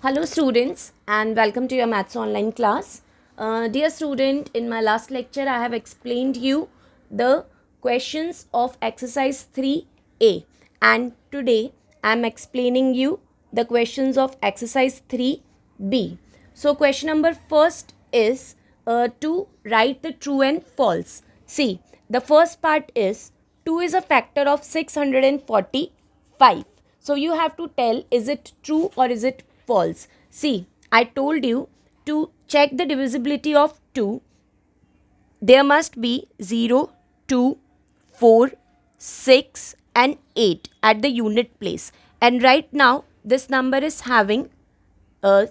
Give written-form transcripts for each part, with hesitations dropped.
Hello students and welcome to your maths online class. Dear student, in my last lecture I have explained you the questions of exercise 3A and today I am explaining you the questions of exercise 3B. So question number first is to write the true and false. See, the first part is 2 is a factor of 645. So you have to tell is it true or is it false. See, I told you to check the divisibility of 2. There must be 0, 2, 4, 6 and 8 at the unit place. And right now this number is having 5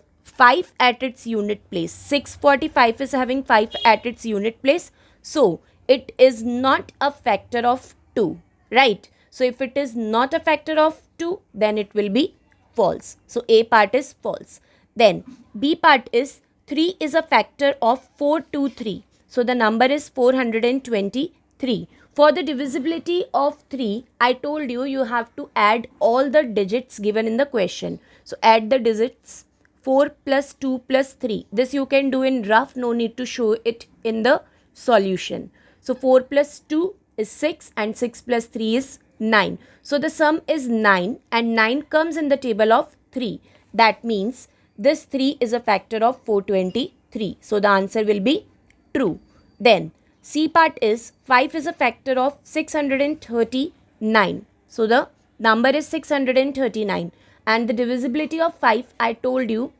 at its unit place. 645 is having 5 at its unit place. So it is not a factor of 2, right? So if it is not a factor of 2, then it will be false. So A part is false. Then B part is 3 is a factor of 423. So the number is 423. For the divisibility of 3, I told you you have to add all the digits given in the question. So add the digits 4 plus 2 plus 3. This you can do in rough, no need to show it in the solution. So 4 plus 2 is 6 and 6 plus 3 is 9. So the sum is 9 and 9 comes in the table of 3. That means this 3 is a factor of 423. So the answer will be true. Then C part is 5 is a factor of 639. So the number is 639 and the divisibility of 5 I told you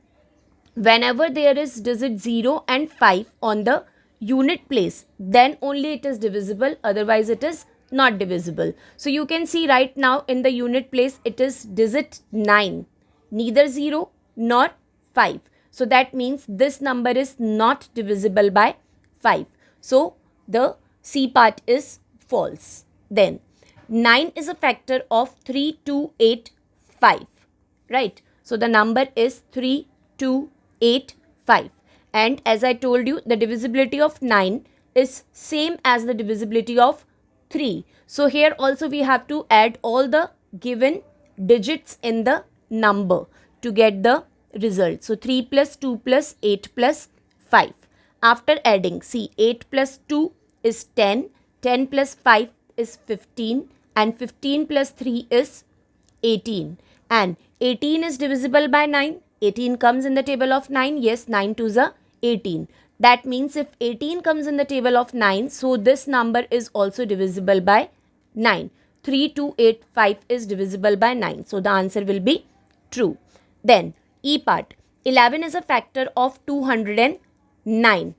whenever there is digit 0 and 5 on the unit place then only it is divisible, otherwise it is not divisible. So you can see right now in the unit place it is digit 9, neither 0 nor 5. So that means this number is not divisible by 5. So the C part is false. Then 9 is a factor of 3285, right? So the number is 3285 and as I told you the divisibility of 9 is same as the divisibility of 3. So here also we have to add all the given digits in the number to get the result. So 3 plus 2 plus 8 plus 5. After adding, see 8 plus 2 is 10, 10 plus 5 is 15 and 15 plus 3 is 18 and 18 is divisible by 9. 18 comes in the table of 9. Yes, 9 2s are 18. That means if 18 comes in the table of 9, so this number is also divisible by 9. 3285 is divisible by 9. So the answer will be true. Then E part, 11 is a factor of 209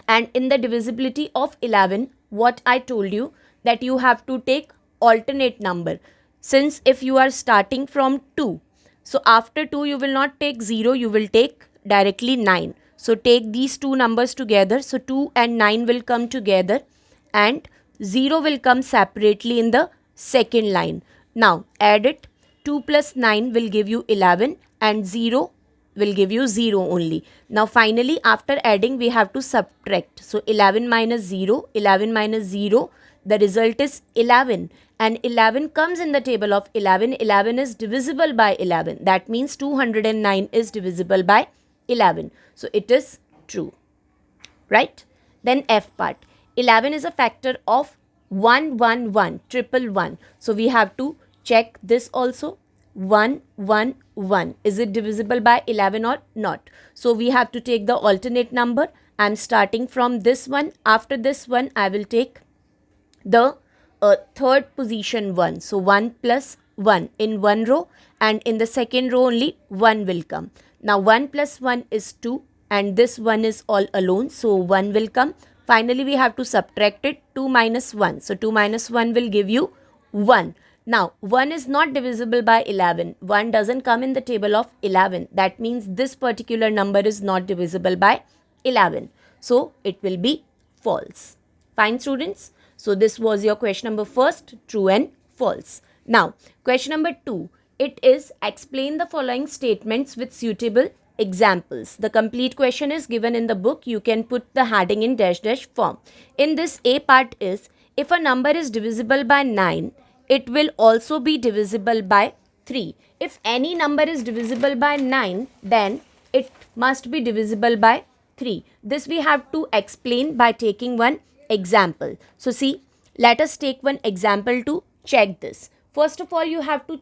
and in the divisibility of 11 what I told you that you have to take alternate number. Since if you are starting from 2, so after 2 you will not take 0, you will take directly 9. So take these two numbers together. So 2 and 9 will come together and 0 will come separately in the second line. Now add it. 2 plus 9 will give you 11 and 0 will give you 0 only. Now finally after adding we have to subtract. So 11 minus 0, 11 minus 0, the result is 11 and 11 comes in the table of 11. 11 is divisible by 11. That means 209 is divisible by 11. So it is true, right? Then F part, 11 is a factor of 111. So we have to check this also. 111, is it divisible by 11 or not? So we have to take the alternate number. I am starting from this one. After this one I will take the third position 1. So 1 plus 1 in one row and in the second row only 1 will come. Now 1 plus 1 is 2 and this 1 is all alone. So 1 will come. Finally we have to subtract it. 2 minus 1. So 2 minus 1 will give you 1. Now 1 is not divisible by 11. 1 doesn't come in the table of 11. That means this particular number is not divisible by 11. So it will be false. Fine students. So this was your question number first, true and false. Now question number 2. It is explain the following statements with suitable examples. The complete question is given in the book. You can put the heading in dash dash form. In this A part is if a number is divisible by 9, it will also be divisible by 3. if any number is divisible by 9, then it must be divisible by 3. This we have to explain by taking one example. So see, let us take one example to check this. First of all, you have to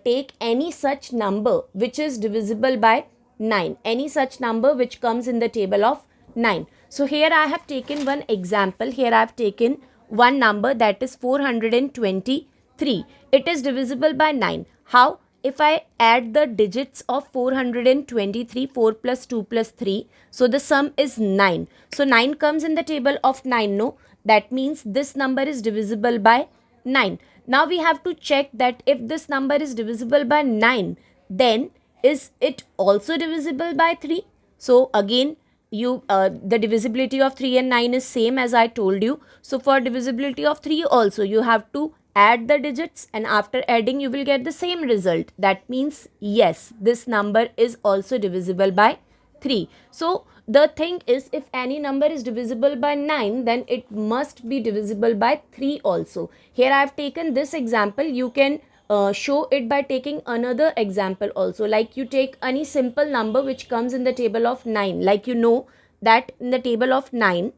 take any such number which is divisible by 9, any such number which comes in the table of 9. So here I have taken one example. Here I have taken one number, that is 423. It is divisible by 9. How? If I add the digits of 423, 4 plus 2 plus 3, so the sum is 9. So 9 comes in the table of 9, no? That means this number is divisible by 9. Now we have to check that if this number is divisible by 9, then is it also divisible by 3? So again, the divisibility of 3 and 9 is same as I told you. So for divisibility of 3 also, you have to add the digits, and after adding you will get the same result. That means yes, this number is also divisible by 3. So the thing is, if any number is divisible by 9, then it must be divisible by 3 also. Here I have taken this example. You can show it by taking another example also. Like you take any simple number which comes in the table of 9. Like you know that in the table of 9,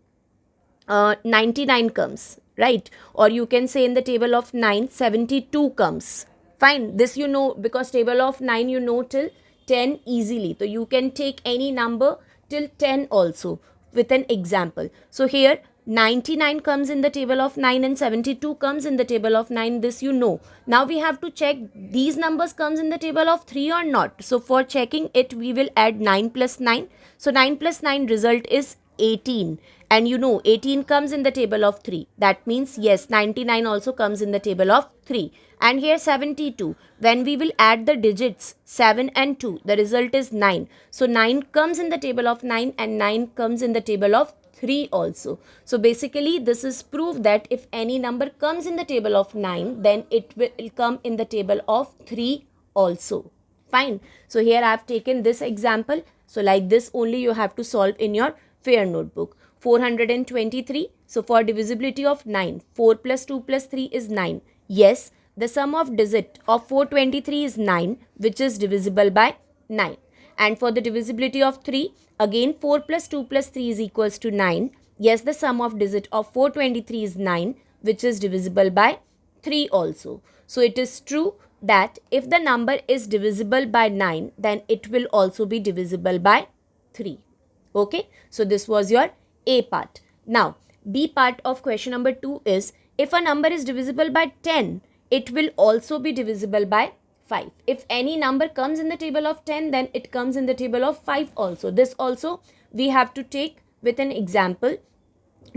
99 comes, right? Or you can say in the table of 9, 72 comes. Fine, this you know, because table of 9 you know till 10 easily. So you can take any number till 10 also with an example. So here 99 comes in the table of 9 and 72 comes in the table of 9. This you know. Now we have to check these numbers comes in the table of 3 or not. So for checking it, we will add 9 plus 9. So 9 plus 9 result is 18. And you know 18 comes in the table of 3. That means yes, 99 also comes in the table of 3. And here 72. When we will add the digits 7 and 2, the result is 9. So 9 comes in the table of 9 and 9 comes in the table of 3 also. So basically this is proof that if any number comes in the table of 9, then it will come in the table of 3 also. Fine. So here I have taken this example. So like this only you have to solve in your fair notebook. 423. So for divisibility of 9, 4 plus 2 plus 3 is 9. Yes, the sum of digit of 423 is 9, which is divisible by 9. And for the divisibility of 3, again 4 plus 2 plus 3 is equals to 9. Yes, the sum of digit of 423 is 9, which is divisible by 3 also. So it is true that if the number is divisible by 9, then it will also be divisible by 3. Okay, so this was your A part. Now, B part of question number 2 is, if a number is divisible by 10, it will also be divisible by 5. If any number comes in the table of 10, then it comes in the table of 5 also. This also we have to take with an example.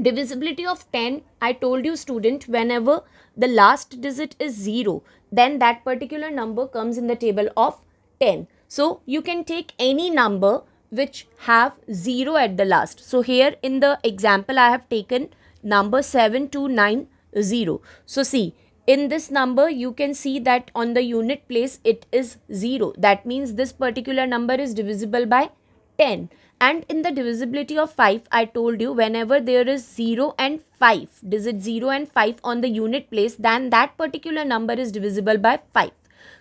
Divisibility of 10, I told you student, whenever the last digit is 0, then that particular number comes in the table of 10. So you can take any number which have 0 at the last. So here in the example I have taken number 7290. So see, in this number you can see that on the unit place it is 0. That means this particular number is divisible by 10. And in the divisibility of 5, I told you whenever there is 0 and 5, digit 0 and 5 on the unit place, then that particular number is divisible by 5.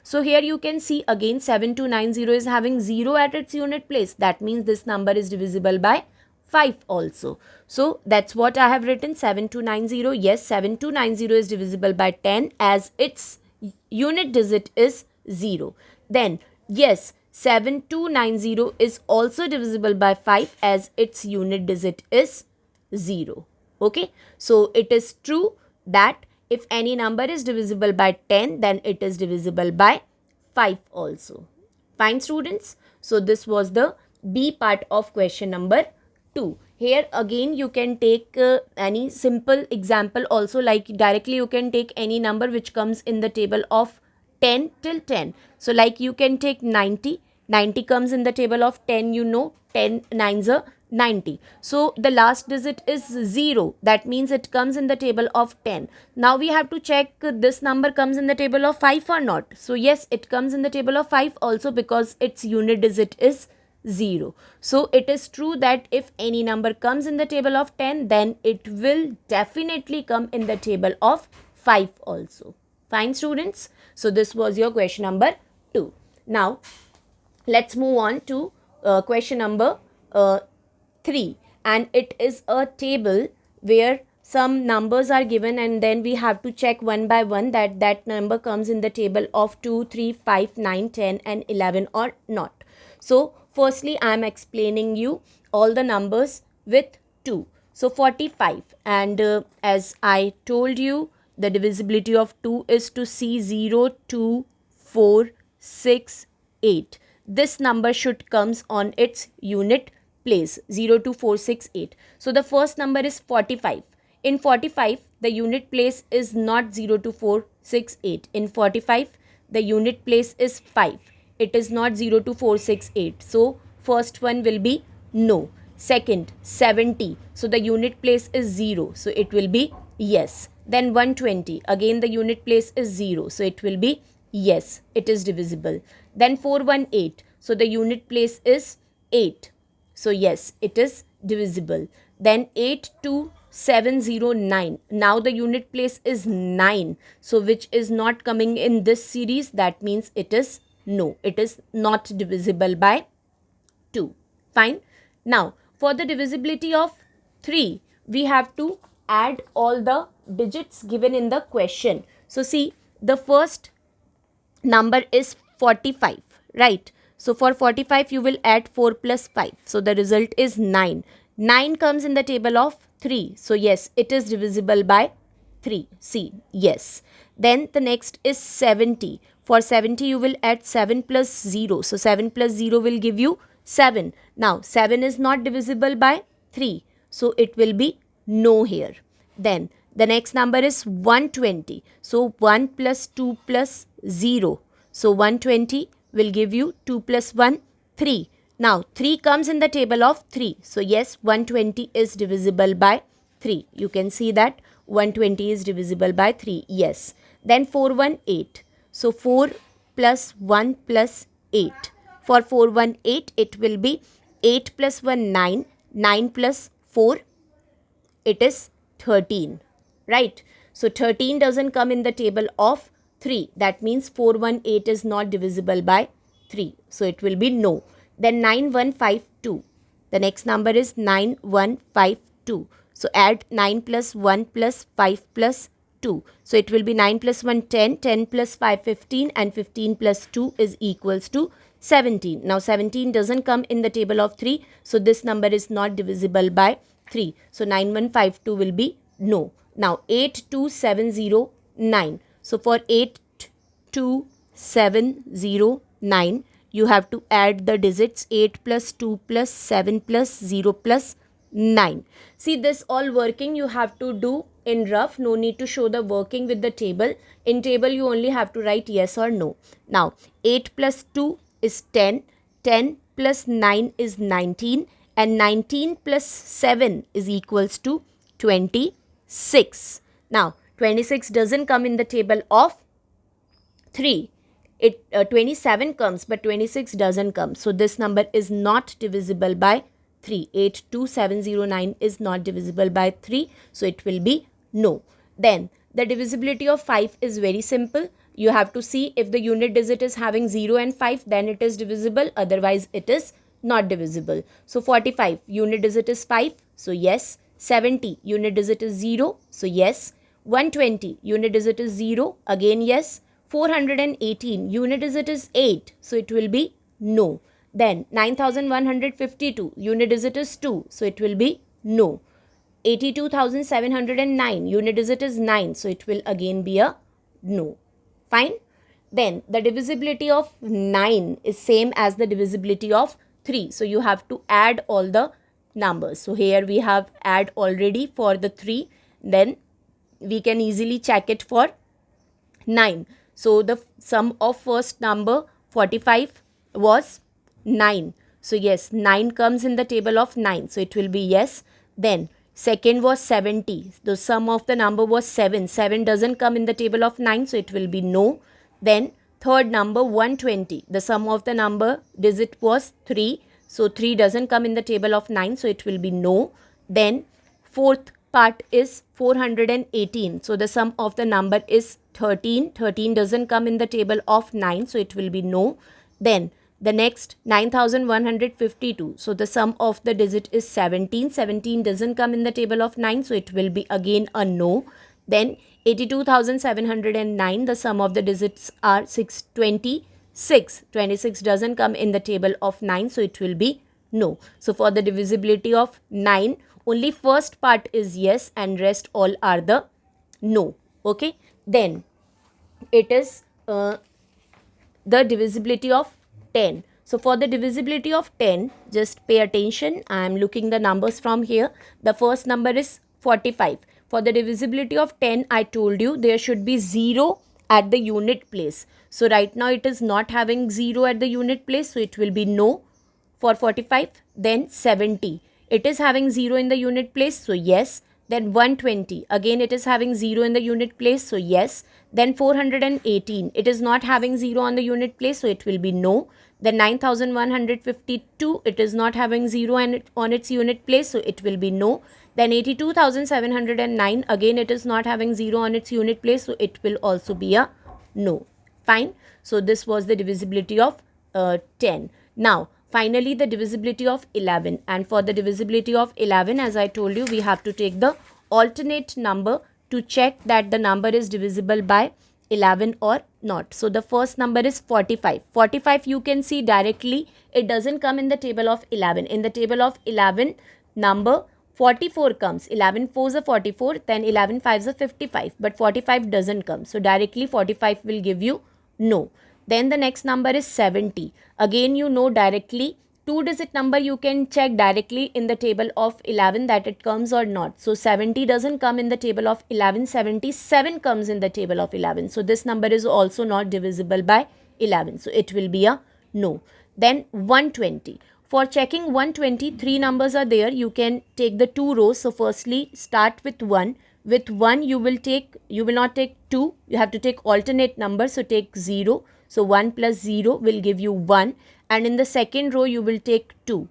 So here you can see again 7290 is having 0 at its unit place. That means this number is divisible by 5 also. So that's what I have written, 7290. Yes, 7290 is divisible by 10 as its unit digit is 0. Then yes, 7290 is also divisible by 5 as its unit digit is 0. Okay, so it is true that if any number is divisible by 10, then it is divisible by 5 also. Fine students. So this was the B part of question number 2. Here again you can take any simple example also, like directly you can take any number which comes in the table of 10 till 10. So like you can take 90. 90 comes in the table of 10, you know, 10 nines are 90. So the last digit is 0. That means it comes in the table of 10. Now we have to check this number comes in the table of 5 or not. So yes, it comes in the table of 5 also because its unit digit is 0. So it is true that if any number comes in the table of 10, then it will definitely come in the table of 5 also. Fine students. So this was your question number 2. Now, let's move on to question number 3, and it is a table where some numbers are given and then we have to check one by one that that number comes in the table of 2, 3, 5, 9, 10 and 11 or not. So firstly I am explaining you all the numbers with 2. So 45, and as I told you, the divisibility of 2 is to see 0, 2, 4, 6, 8. This number should comes on its unit place, 0, 2, 4, 6, 8. So the first number is 45. In 45, the unit place is not 0, 2, 4, 6, 8. In 45, the unit place is 5. It is not 0, 2, 4, 6, 8. So first one will be no. Second, 70. So the unit place is 0. So it will be yes. Then 120. Again the unit place is 0. So it will be yes. It is divisible. Then 418. So the unit place is 8. So yes, it is divisible. Then 82709. Now the unit place is 9. So which is not coming in this series. That means it is no. It is not divisible by 2. Fine. Now for the divisibility of 3, we have to add all the digits given in the question. So see, the first number is 45, right? So for 45 you will add 4 plus 5. So the result is 9. 9 comes in the table of 3. So yes, it is divisible by 3. See, yes. Then the next is 70. For 70 you will add 7 plus 0. So 7 plus 0 will give you 7. Now 7 is not divisible by 3. So it will be no here. Then the next number is 120. So 1 plus 2 plus 0. So 120 will give you 2 plus 1, 3. Now 3 comes in the table of 3. So yes, 120 is divisible by 3. You can see that 120 is divisible by 3. Yes. Then 418. So 4 plus 1 plus 8. For 418 it will be 8 plus 1 9. 9 plus 4 it is 13. Right. So 13 doesn't come in the table of 3. That means 418 is not divisible by 3. So it will be no. Then 9152. The next number is 9152. So add 9 plus 1 plus 5 plus 2. So it will be 9 plus 1 10, 10 plus 5 15 and 15 plus 2 is equals to 17. Now 17 doesn't come in the table of 3. So this number is not divisible by 3. So 9152 will be no. Now 82709. So for 82709 you have to add the digits 8 plus 2 plus 7 plus 0 plus 9. See, this all working you have to do in rough. No need to show the working with the table. In table you only have to write yes or no. Now 8 plus 2 is 10. 10 plus 9 is 19. And 19 plus 7 is equals to 26. Now 26 doesn't come in the table of 3. 27 comes, but 26 doesn't come. So this number is not divisible by 3. 82709 is not divisible by 3. So it will be no. Then the divisibility of 5 is very simple. You have to see if the unit digit is having 0 and 5, then it is divisible. Otherwise it is not divisible. So 45 unit digit is 5. So yes. 70 unit digit is 0. So yes. 120 unit digit is 0. Again yes. 418 unit digit is 8. So it will be no. Then 9152 unit digit is 2. So it will be no. 82,709 unit digit is 9. So it will again be a no. Fine. Then the divisibility of 9 is same as the divisibility of 3. So you have to add all the numbers. So here we have add already for the 3. Then we can easily check it for 9. So the sum of first number 45 was 9. So yes, 9 comes in the table of 9. So it will be yes. Then second was 70. The sum of the number was 7. 7 doesn't come in the table of 9. So it will be no. Then third number 120. The sum of the number digit was 3. So 3 doesn't come in the table of 9. So it will be no. Then fourth part is 418. So the sum of the number is 13. 13 doesn't come in the table of 9. So it will be no. Then the next 9152. So the sum of the digit is 17. 17 doesn't come in the table of 9, so it will be again a no. Then 82,709. The sum of the digits are 626. 26 doesn't come in the table of 9, so it will be no. So for the divisibility of 9, only first part is yes and rest all are the no. Okay. Then it is the divisibility of 10. So for the divisibility of 10, just pay attention. I am looking the numbers from here. The first number is 45. For the divisibility of 10, I told you there should be 0 at the unit place. So right now it is not having 0 at the unit place, so it will be no for 45. Then 70. It is having 0 in the unit place, so yes. Then 120. Again it is having 0 in the unit place, so yes. Then 418. It is not having 0 on the unit place, so it will be no. Then 9152. It is not having 0 on its unit place, so it will be no. Then 82,709. Again it is not having 0 on its unit place, so it will also be a no. Fine. So this was the divisibility of 10. Now finally the divisibility of 11, and for the divisibility of 11, as I told you, we have to take the alternate number to check that the number is divisible by 11 or not. So the first number is 45. 45 you can see directly, it doesn't come in the table of 11. In the table of 11, number 44 comes. 11 4s are 44, then 11 5s are 55, but 45 doesn't come. So directly 45 will give you no. Then the next number is 70. Again you know directly, 2-digit number you can check directly in the table of 11 that it comes or not. So 70 doesn't come in the table of 11, 77 comes in the table of 11. So this number is also not divisible by 11. So it will be a no. Then 120. For checking 120, 3 numbers are there. You can take the 2 rows. So firstly start with 1. With 1 you will not take 2. You have to take alternate numbers. So take 0. So 1 plus 0 will give you 1, and in the second row you will take 2.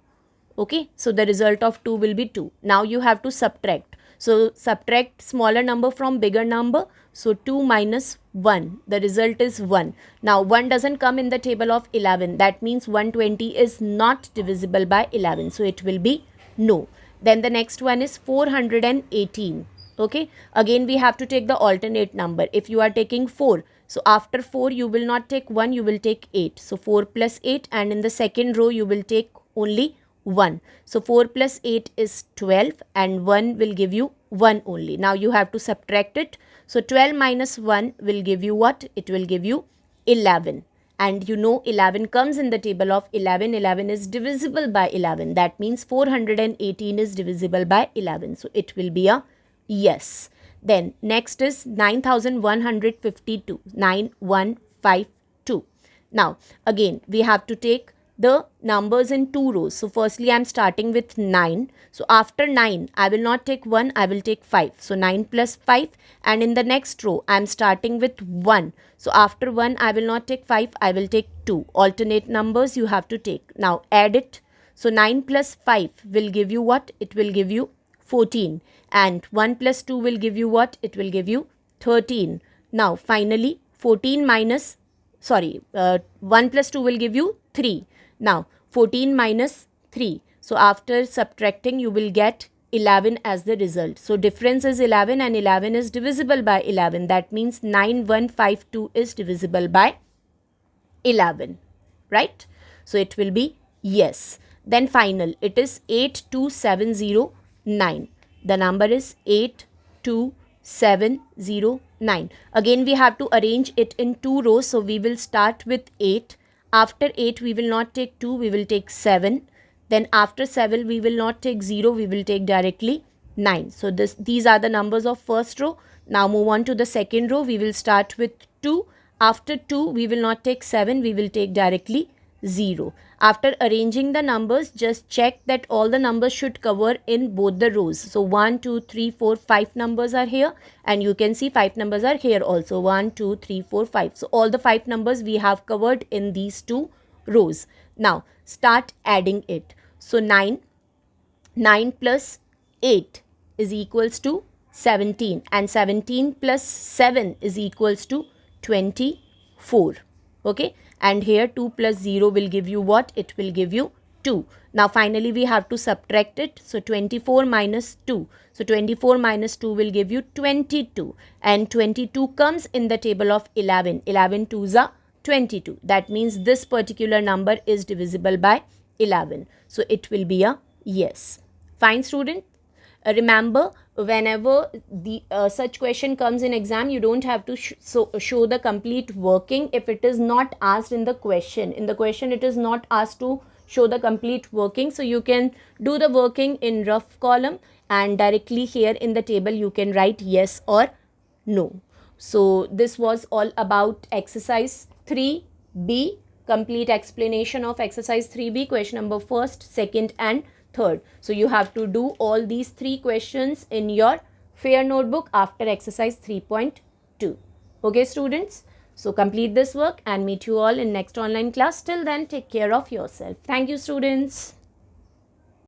Okay, so the result of 2 will be 2. Now you have to subtract. So subtract smaller number from bigger number. So 2 minus 1, the result is 1. Now 1 doesn't come in the table of 11. That means 120 is not divisible by 11. So it will be no. Then the next one is 418. Okay, again we have to take the alternate number. If you are taking 4, so after 4 you will not take 1, you will take 8. So 4 plus 8, and in the second row you will take only 1. So 4 plus 8 is 12, and 1 will give you 1 only. Now you have to subtract it. So 12 minus 1 will give you what? It will give you 11. And you know 11 comes in the table of 11. 11 is divisible by 11. That means 418 is divisible by 11. So it will be a yes. Then next is 9152. 9152. Now again we have to take the numbers in 2 rows. So firstly I am starting with 9. So after 9 I will not take 1, I will take 5. So 9 plus 5, and in the next row I am starting with 1. So after 1 I will not take 5, I will take 2. Alternate numbers you have to take. Now add it. So 9 plus 5 will give you what? It will give you 14, and 1 plus 2 will give you what? It will give you 13. Now finally 1 plus 2 will give you 3. Now 14 minus 3. So after subtracting you will get 11 as the result. So difference is 11, and 11 is divisible by 11. That means 9152 is divisible by 11, right? So it will be yes. Then final, it is 82709. The number is 82709. Again we have to arrange it in 2 rows. So we will start with 8. After 8 we will not take 2, we will take 7. Then after 7 we will not take 0, we will take directly 9. So these are the numbers of first row. Now move on to the second row. We will start with 2. After 2 we will not take 7, we will take directly 0. After arranging the numbers, just check that all the numbers should cover in both the rows. So 1, 2, 3, 4, 5 numbers are here, and you can see 5 numbers are here also. 1, 2, 3, 4, 5. So all the 5 numbers we have covered in these 2 rows. Now start adding it. So 9 plus 8 is equals to 17, and 17 plus 7 is equals to 24. Okay, and here 2 plus 0 will give you what? It will give you 2. Now finally we have to subtract it. So 24 minus 2. So 24 minus 2 will give you 22, and 22 comes in the table of 11. 11 twos are 22. That means this particular number is divisible by 11. So it will be a yes. Fine, student. Remember, whenever the such question comes in exam, you don't have to show the complete working if it is not asked in the question. In the question it is not asked to show the complete working, so you can do the working in rough column, and directly here in the table you can write yes or no. So this was all about exercise 3b, complete explanation of exercise 3b, question number 1st, 2nd and 3rd. So you have to do all these 3 questions in your fair notebook after exercise 3.2. Okay, students? So complete this work and meet you all in next online class. Till then, take care of yourself. Thank you, students.